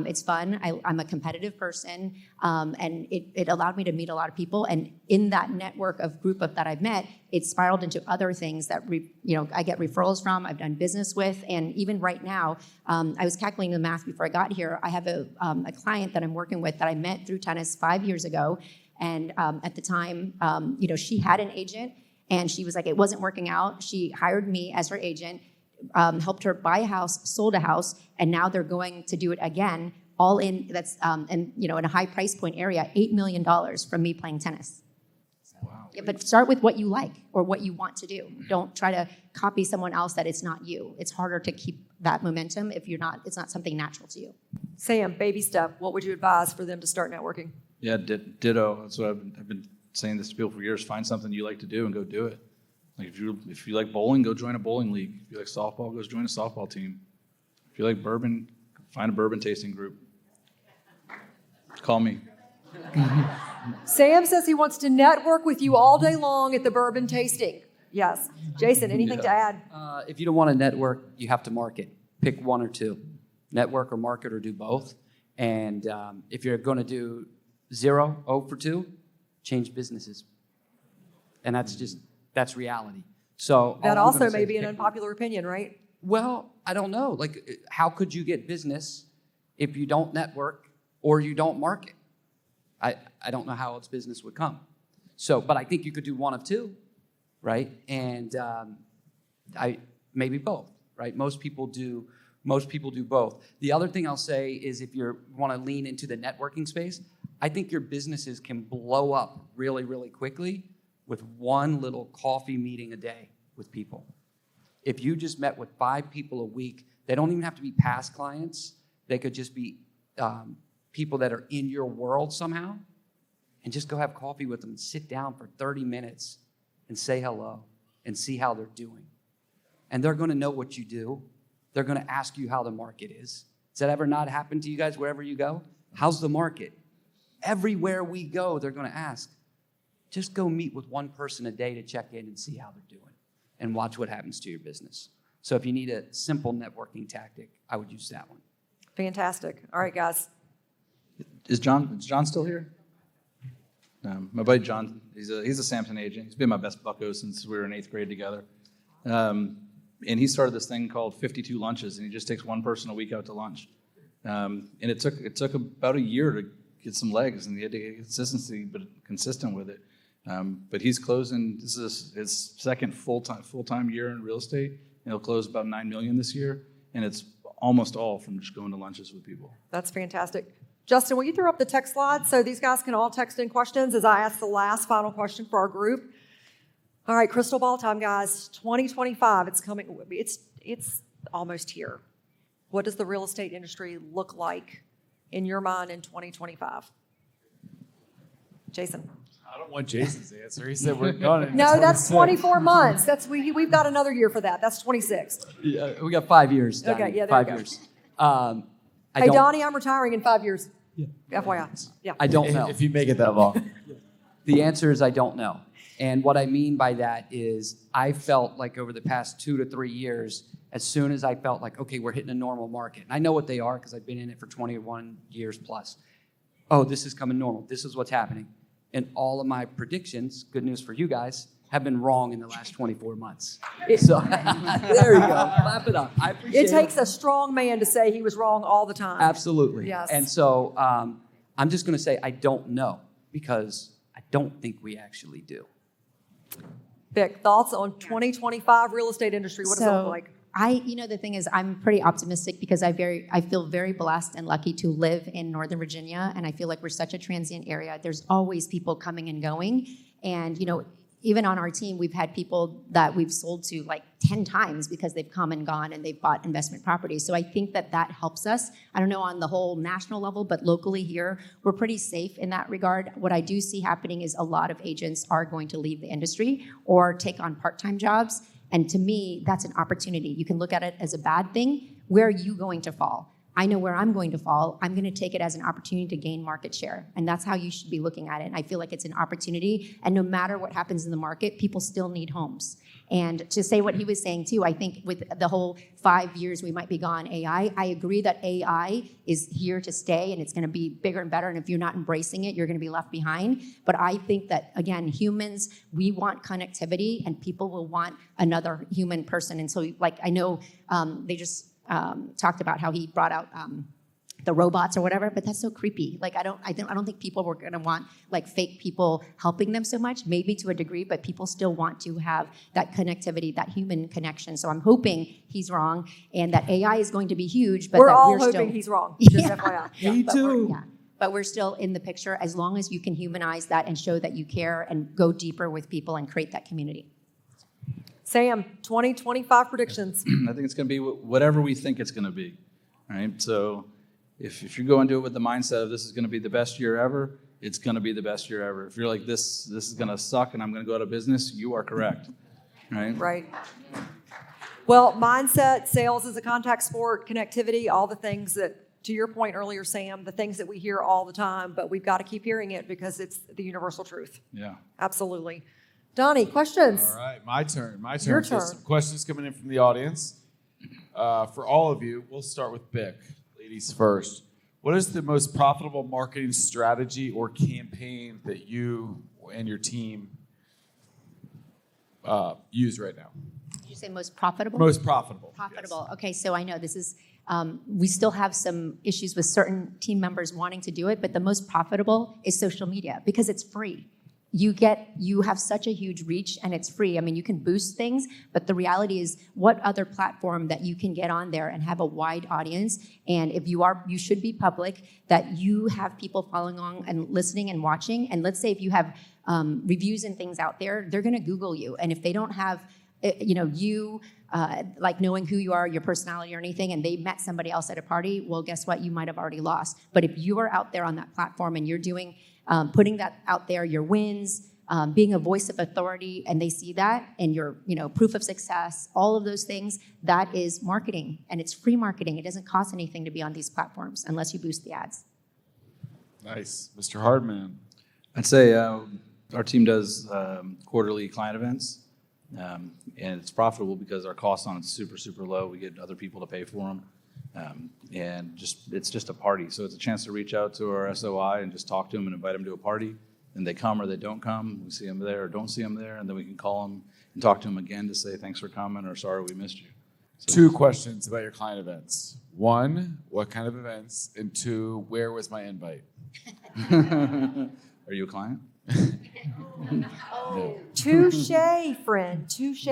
It's fun. I'm a competitive person, and it allowed me to meet a lot of people. And in that network of group that I've met, it spiraled into other things that I get referrals from. I've done business with, and even right now, I was calculating the math before I got here. I have a client that I'm working with that I met through tennis 5 years ago, and at the time, she had an agent, and she was like, it wasn't working out. She hired me as her agent. Helped her buy a house, sold a house, and now they're going to do it again, all in, that's, in a high price point area, $8 million from me playing tennis.
Wow.
Yeah, but start with what you like or what you want to do. Don't try to copy someone else that it's not you. It's harder to keep that momentum if it's not something natural to you.
Sam, baby step, what would you advise for them to start networking?
Yeah, ditto. That's what I've been saying this to people for years. Find something you like to do and go do it. Like if you like bowling, go join a bowling league. If you like softball, go join a softball team. If you like bourbon, find a bourbon tasting group. Call me.
Sam says he wants to network with you all day long at the bourbon tasting. Yes. Jason, anything to add?
If you don't want to network, you have to market. Pick one or two. Network or market or do both. And if you're going to do 0 for 2, change businesses. And that's reality. So
That also may be an unpopular opinion, right?
Well, I don't know. Like, how could you get business if you don't network or you don't market? I don't know how else business would come. So, but I think you could do one of two, right? And maybe both, right? Most people do both. The other thing I'll say is if you want to lean into the networking space, I think your businesses can blow up really, really quickly with one little coffee meeting a day with people. If you just met with 5 people a week, they don't even have to be past clients. They could just be people that are in your world somehow, and just go have coffee with them and sit down for 30 minutes and say hello and see how they're doing. And they're going to know what you do. They're going to ask you how the market is. Does that ever not happen to you guys wherever you go? How's the market? Everywhere we go, they're going to ask. Just go meet with one person a day to check in and see how they're doing and watch what happens to your business. So if you need a simple networking tactic, I would use that one.
Fantastic. All right, guys.
Is John still here? My buddy John, he's a Samson agent. He's been my best bucko since we were in 8th grade together. And he started this thing called 52 lunches, and he just takes one person a week out to lunch. And it took about a year to get some legs, and he had to get consistency, but consistent with it. But he's closing. This is his second full-time year in real estate, and he'll close about $9 million this year, and it's almost all from just going to lunches with people.
That's fantastic. Justin, will you throw up the text slide so these guys can all text in questions as I ask the last final question for our group? All right, crystal ball time, guys. 2025, it's coming. It's almost here. What does the real estate industry look like in your mind in 2025? Jason.
I don't want Jason's answer. He said we're done.
No, that's 24 months. We've got another year for that. That's 26.
Yeah, we got 5 years. Donnie.
Okay, yeah, there
5
you go.
years.
Hey, Donnie, I'm retiring in 5 years. Yeah. FYI. Yeah.
I don't know.
If you make it that long.
The answer is I don't know. And what I mean by that is I felt like over the past 2 to 3 years, as soon as I felt like, okay, we're hitting a normal market. And I know what they are because I've been in it for 21 years plus. Oh, this is coming normal. This is what's happening. And all of my predictions, good news for you guys, have been wrong in the last 24 months. So there you go. Clap it up. I appreciate it.
It takes a strong man to say he was wrong all the time.
Absolutely.
Yes.
And so I'm just going to say I don't know because I don't think we actually do.
Vic, thoughts on 2025 real estate industry? What does it look like?
The thing is, I'm pretty optimistic because I feel very blessed and lucky to live in Northern Virginia, and I feel like we're such a transient area. There's always people coming and going, and even on our team, we've had people that we've sold to like 10 times because they've come and gone and they've bought investment properties. So I think that helps us. I don't know on the whole national level, but locally here, we're pretty safe in that regard. What I do see happening is a lot of agents are going to leave the industry or take on part-time jobs. And to me, that's an opportunity. You can look at it as a bad thing. Where are you going to fall? I know where I'm going to fall. I'm going to take it as an opportunity to gain market share. And that's how you should be looking at it. And I feel like it's an opportunity. And no matter what happens in the market, people still need homes. And to say what he was saying too, I think with the whole 5 years we might be gone AI, I agree that AI is here to stay and it's going to be bigger and better. And if you're not embracing it, you're going to be left behind. But I think that, again, humans, we want connectivity and people will want another human person. And so like I know they just talked about how he brought out the robots or whatever, but that's so creepy. Like I don't think people were going to want like fake people helping them so much, maybe to a degree, but people still want to have that connectivity, that human connection. So I'm hoping he's wrong and that AI is going to be huge, but
we're
that
all
we're
hoping
still,
he's wrong. Just
Yeah.
FYI.
Me too.
But we're still in the picture as long as you can humanize that and show that you care and go deeper with people and create that community.
Sam, 2025 predictions.
I think it's going to be whatever we think it's going to be. All right. So if you go into it with the mindset of this is going to be the best year ever, it's going to be the best year ever. If you're like this is going to suck and I'm going to go out of business, you are correct. Right.
Right. Well, mindset, sales is a contact sport, connectivity, all the things that, to your point earlier, Sam, the things that we hear all the time, but we've got to keep hearing it because it's the universal truth.
Yeah.
Absolutely. Donnie, questions?
All right, my turn.
Your
So
turn.
some questions coming in from the audience. For all of you, we'll start with Bic. Ladies first. What is the most profitable marketing strategy or campaign that you and your team use right now?
Did you say most profitable?
Most profitable.
Profitable. Okay, so I know this is, we still have some issues with certain team members wanting to do it, but the most profitable is social media because it's free. You have such a huge reach and it's free. I mean, you can boost things, but the reality is what other platform that you can get on there and have a wide audience. And if you should be public, that you have people following on and listening and watching. And let's say if you have reviews and things out there, they're going to Google you. And if they don't have, like knowing who you are, your personality or anything, and they met somebody else at a party, well, guess what? You might have already lost. But if you are out there on that platform and you're doing, putting that out there, your wins, being a voice of authority, and they see that, and your, proof of success, all of those things, that is marketing, and it's free marketing. It doesn't cost anything to be on these platforms unless you boost the ads.
Nice. Mr. Hardman.
I'd say our team does quarterly client events, and it's profitable because our costs on it's super, super low. We get other people to pay for them. And it's just a party. So it's a chance to reach out to our SOI and just talk to them and invite them to a party. And they come or they don't come. We see them there or don't see them there. And then we can call them and talk to them again to say thanks for coming or sorry we missed you. So,
2 questions about your client events. 1, what kind of events? And 2, where was my invite?
Are you a client?
No.
Touche, friend. Touche.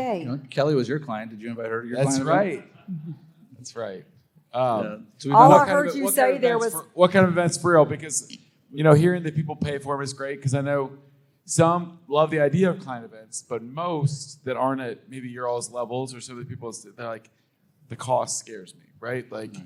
Kelly was your client. Did you invite her to your
That's
client event?
right. That's right.
Yeah. So we've
All
done
I
What kind
heard
of-
you
what
say
kind of
there
events
was-
what kind of events for real? Because hearing that people pay for them is great. Because I know some love the idea of client events, but most that aren't at maybe your all's levels or some of the people, they're like, the cost scares me, right? Like,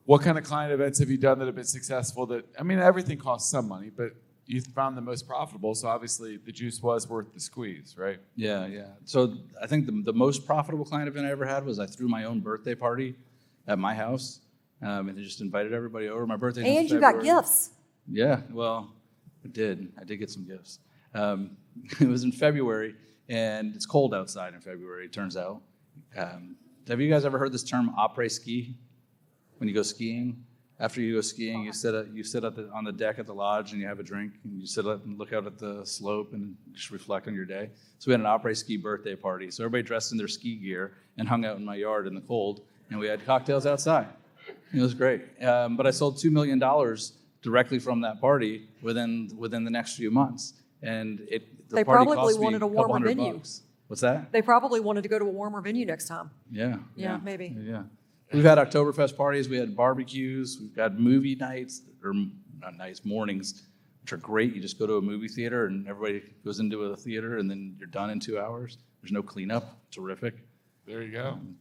what kind of client events have you done that have been successful? That everything costs some money, but you found the most profitable. So obviously, the juice was worth the squeeze, right?
Yeah. So I think the most profitable client event I ever had was I threw my own birthday party at my house, and they just invited everybody over. My birthday.
And you got gifts.
Yeah, well, I did get some gifts. It was in February, and it's cold outside in February, it turns out. Have you guys ever heard this term après ski? When you go skiing? After you go skiing, you sit on the deck at the lodge and you have a drink, and you sit up and look out at the slope and just reflect on your day. So we had an après ski birthday party. So everybody dressed in their ski gear and hung out in my yard in the cold, and we had cocktails outside. It was great. But I sold $2 million directly from that party within the next few months. and the
They
party
probably
cost me
wanted a
couple
warmer
$100.
venue.
What's that?
They probably wanted to go to a warmer venue next time.
Yeah.
Yeah, maybe.
Yeah. We've had Oktoberfest parties. We had barbecues. We've got movie nights, or not nights, mornings, which are great. You just go to a movie theater and everybody goes into a theater and then you're done in 2 hours. There's no cleanup. Terrific.
There you go.
And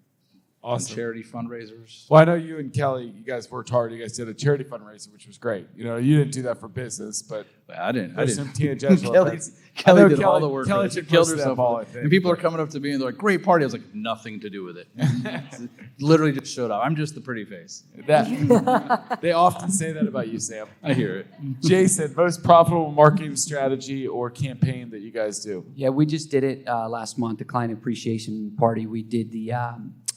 Awesome.
charity fundraisers.
Well, I know you and Kelly, you guys worked hard. You guys did a charity fundraiser, which was great. You didn't do that for business, but
I didn't.
there's some teenage angel
Kelly
events. I
Kelly
know
did all the work.
Kelly
She
took
killed
most of that
herself.
ball, I
with it.
think,
And people
but-
are coming up to me and they're like, "Great party." I was like, "Nothing to do with it." Literally just showed up. I'm just the pretty face.
They often say that about you, Sam.
I hear it.
Jason, most profitable marketing strategy or campaign that you guys do?
Yeah, we just did it last month, the client appreciation party. We did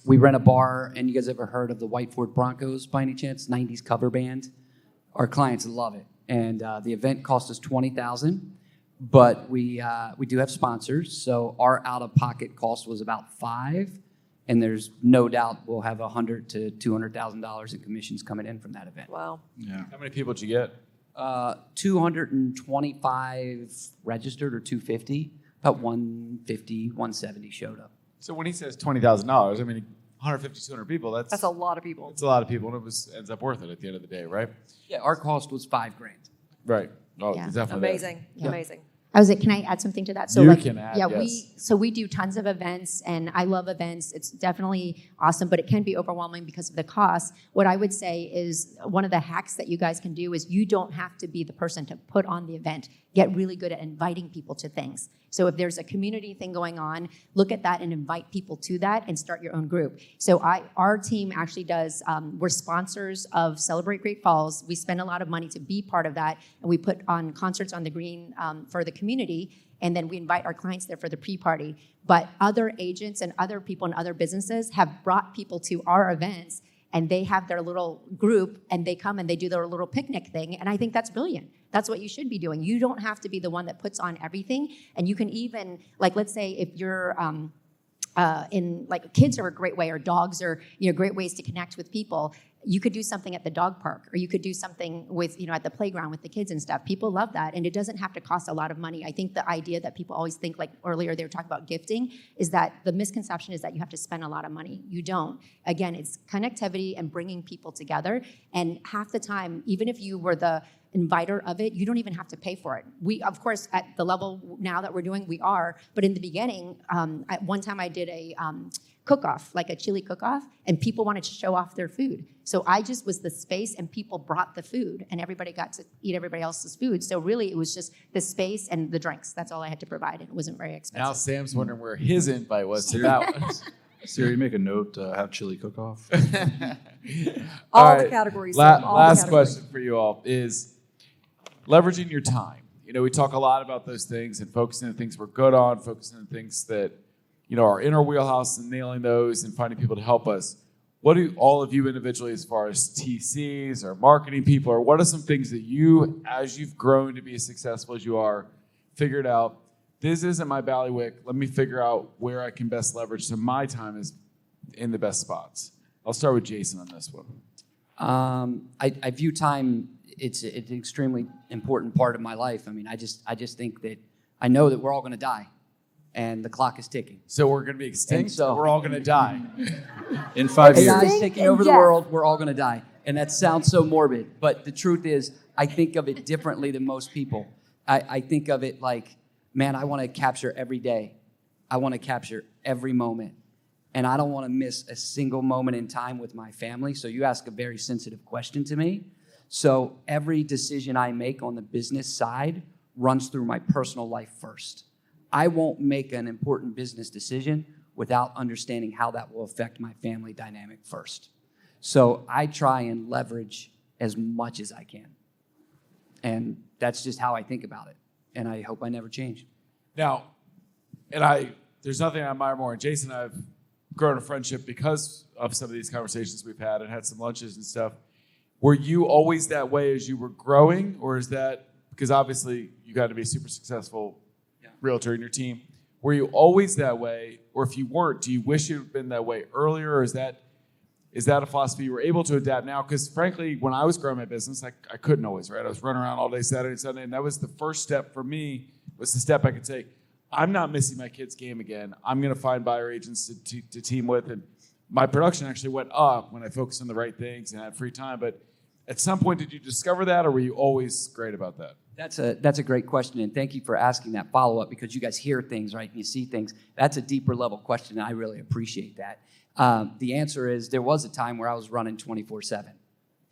we rent a bar, and you guys ever heard of the Whiteford Broncos by any chance? 90s cover band. Our clients love it. And the event cost us $20,000, but we do have sponsors, so our out-of-pocket cost was about $5,000, and there's no doubt we'll have $100,000 to $200,000 in commissions coming in from that event.
Wow.
Yeah.
How many people did you get?
225 registered, or 250. About 150, 170 showed up.
So when he says $20,000, I mean, 150, 200 people,
That's a lot of people.
that's a lot of people, and ends up worth it at the end of the day, right?
Yeah, our cost was $5,000.
Right. Oh,
Yeah.
definitely.
Amazing.
Yeah.
Amazing.
Can I add something to that?
You can add,
Yeah,
yes.
we do tons of events, and I love events. It's definitely awesome, but it can be overwhelming because of the cost. What I would say is one of the hacks that you guys can do is you don't have to be the person to put on the event. Get really good at inviting people to things. So if there's a community thing going on, look at that and invite people to that and start your own group. So our team actually does, we're sponsors of Celebrate Great Falls. We spend a lot of money to be part of that, and we put on concerts on the green for the community, and then we invite our clients there for the pre-party. But other agents and other people in other businesses have brought people to our events, and they have their little group, and they come and they do their little picnic thing, and I think that's brilliant. That's what you should be doing. You don't have to be the one that puts on everything, and you can even, like, let's say if you're kids are a great way, or dogs are great ways to connect with people. You could do something at the dog park, or you could do something with at the playground with the kids and stuff. People love that, and it doesn't have to cost a lot of money. I think the idea that people always think, like earlier they were talking about gifting, is that the misconception is that you have to spend a lot of money. You don't. Again, it's connectivity and bringing people together, and half the time, even if you were the inviter of it, you don't even have to pay for it. We, of course, at the level now that we're doing, we are, but in the beginning, at one time I did a cook-off, like a chili cook-off, and people wanted to show off their food. So I just was the space, and people brought the food, and everybody got to eat everybody else's food. So really, it was just the space and the drinks. That's all I had to provide, and it wasn't very expensive.
Now Sam's wondering where his invite was to that one.
Siri, make a note, have chili cook-off.
All the categories. Sam, all the
Last
categories.
question for you all is leveraging your time. We talk a lot about those things and focusing on things we're good on, focusing on things that are in our wheelhouse and nailing those and finding people to help us. What do all of you individually, as far as TCs or marketing people, or what are some things that you, as you've grown to be as successful as you are, figured out, this isn't my bailiwick, let me figure out where I can best leverage so my time is in the best spots? I'll start with Jason on this one.
I view time, it's an extremely important part of my life. I mean, I just think that I know that we're all going to die, and the clock is ticking.
So we're going to be extinct,
And so-
we're all going to die.
In 5 years.
AI is taking over the
Yes.
world, we're all going to die. And that sounds so morbid, but the truth is, I think of it differently than most people. I think of it like, man, I want to capture every day. I want to capture every moment. And I don't want to miss a single moment in time with my family. So you ask a very sensitive question to me. So every decision I make on the business side runs through my personal life first. I won't make an important business decision without understanding how that will affect my family dynamic first. So I try and leverage as much as I can. And that's just how I think about it. And I hope I never change.
Now, there's nothing I admire more. And Jason and I have grown a friendship because of some of these conversations we've had and had some lunches and stuff. Were you always that way as you were growing? Or is that, because obviously you got to be a super successful realtor in your team. Were you always that way? Or if you weren't, do you wish you had been that way earlier? Or is that a philosophy you were able to adapt now? Because frankly, when I was growing my business, I couldn't always, right? I was running around all day Saturday and Sunday, and that was the first step for me What's the step I could take? I'm not missing my kid's game again. I'm going to find buyer agents to team with. And my production actually went up when I focused on the right things and had free time. But at some point, did you discover that, or were you always great about that?
That's a great question, and thank you for asking that follow-up, because you guys hear things, right, and you see things. That's a deeper level question, and I really appreciate that. The answer is there was a time where I was running 24/7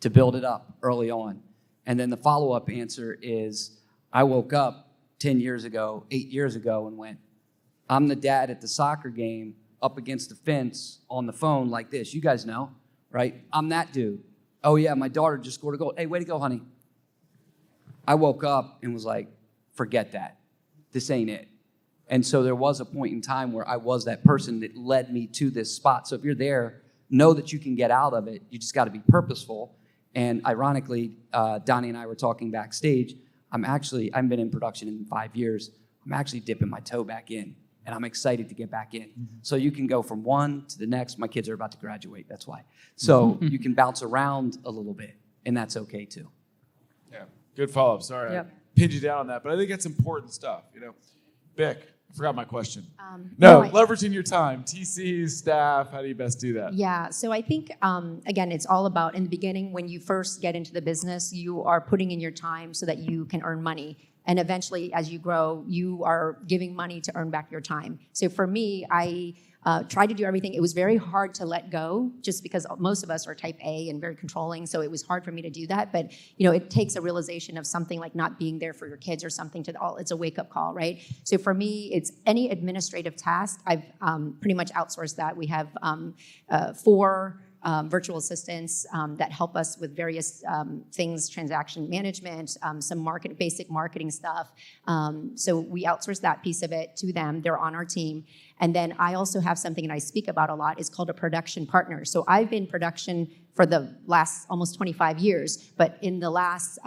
to build it up early on. And then the follow-up answer is I woke up 10 years ago, 8 years ago, and went, I'm the dad at the soccer game up against the fence on the phone like this. You guys know, right? I'm that dude. Oh, yeah, my daughter just scored a goal. Hey, way to go, honey. I woke up and was like, forget that. This ain't it. And so there was a point in time where I was that person that led me to this spot. So if you're there, know that you can get out of it. You just got to be purposeful. And ironically, Donnie and I were talking backstage. I've been in production in 5 years. I'm actually dipping my toe back in, and I'm excited to get back in. Mm-hmm. So you can go from one to the next. My kids are about to graduate, that's why. So you can bounce around a little bit, and that's okay too.
Yeah, good follow-up. Sorry, I pinned you down on that, but I think it's important stuff. Bic, I forgot my question. Leveraging your time, TCs, staff, how do you best do that?
Yeah, so I think, again, it's all about, in the beginning, when you first get into the business, you are putting in your time so that you can earn money. And eventually, as you grow, you are giving money to earn back your time. So for me, I tried to do everything. It was very hard to let go, just because most of us are type A and very controlling, so it was hard for me to do that. But it takes a realization of something like not being there for your kids or something it's a wake-up call, right? So for me, it's any administrative task. I've pretty much outsourced that. We have 4 virtual assistants that help us with various things, transaction management, some basic marketing stuff. So we outsource that piece of it to them. They're on our team. And then I also have something that I speak about a lot. It's called a production partner. So I've been production for the last almost 25 years, but in the last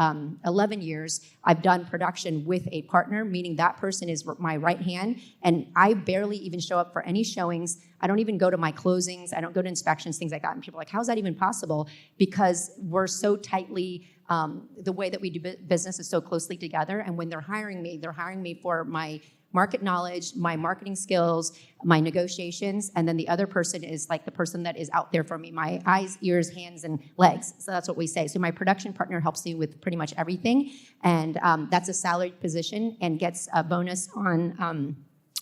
11 years, I've done production with a partner, meaning that person is my right hand, and I barely even show up for any showings. I don't even go to my closings. I don't go to inspections, things like that. And people are like, how's that even possible? Because we're so tightly, the way that we do business is so closely together, and when they're hiring me for my market knowledge, my marketing skills, my negotiations, and then the other person is like the person that is out there for me, my eyes, ears, hands, and legs. So that's what we say. So my production partner helps me with pretty much everything, and that's a salaried position and gets a bonus on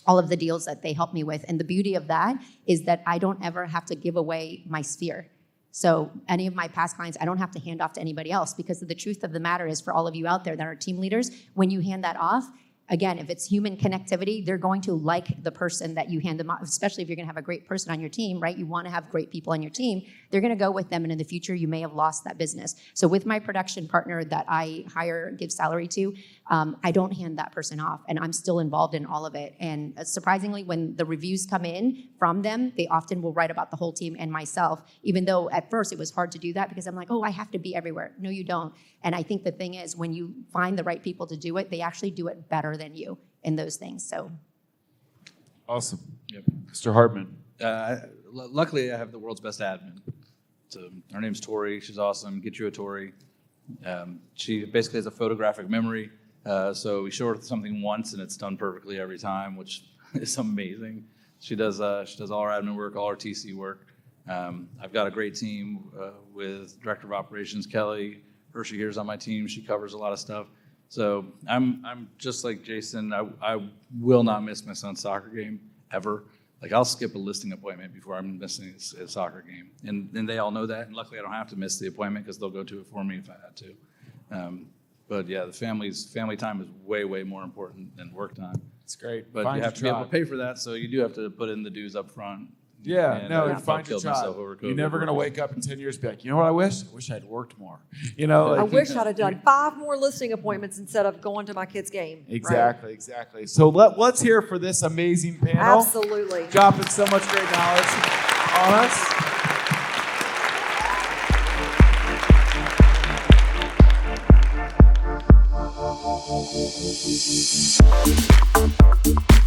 all of the deals that they help me with. And the beauty of that is that I don't ever have to give away my sphere. So any of my past clients, I don't have to hand off to anybody else, because the truth of the matter is, for all of you out there that are team leaders, when you hand that off, again, if it's human connectivity, they're going to like the person that you hand them off, especially if you're going to have a great person on your team, right? You want to have great people on your team. They're going to go with them, and in the future, you may have lost that business. So with my production partner that I hire, give salary to, I don't hand that person off, and I'm still involved in all of it. And surprisingly, when the reviews come in from them, they often will write about the whole team and myself, even though at first it was hard to do that, because I'm like, oh, I have to be everywhere. No, you don't. And I think the thing is, when you find the right people to do it, they actually do it better than you in those things. So
awesome. Yep. Mr. Hardman.
Luckily, I have the world's best admin. So her name's Tori. She's awesome. Get you a Tori. She basically has a photographic memory. So we show her something once, and it's done perfectly every time, which is amazing. She does all our admin work, all our TC work. I've got a great team with Director of Operations Kelly. Hershey here's on my team. She covers a lot of stuff. So I'm just like Jason. I will not miss my son's soccer game ever. Like, I'll skip a listing appointment before I'm missing a soccer game, and they all know that. And luckily, I don't have to miss the appointment, because they'll go to it for me if I had to. But yeah, the family time is way more important than work time.
It's great.
But you have to be able to pay for that, so you do have to put in the dues up front.
Yeah,
and
find your job. You're never going to wake up in 10 years and be like, you know what I wish? I wish I'd worked more.
I wish I'd have done 5 more listing appointments instead of going to my kid's game.
Exactly. So let's hear for this amazing panel.
Absolutely.
Dropping so much great knowledge on us.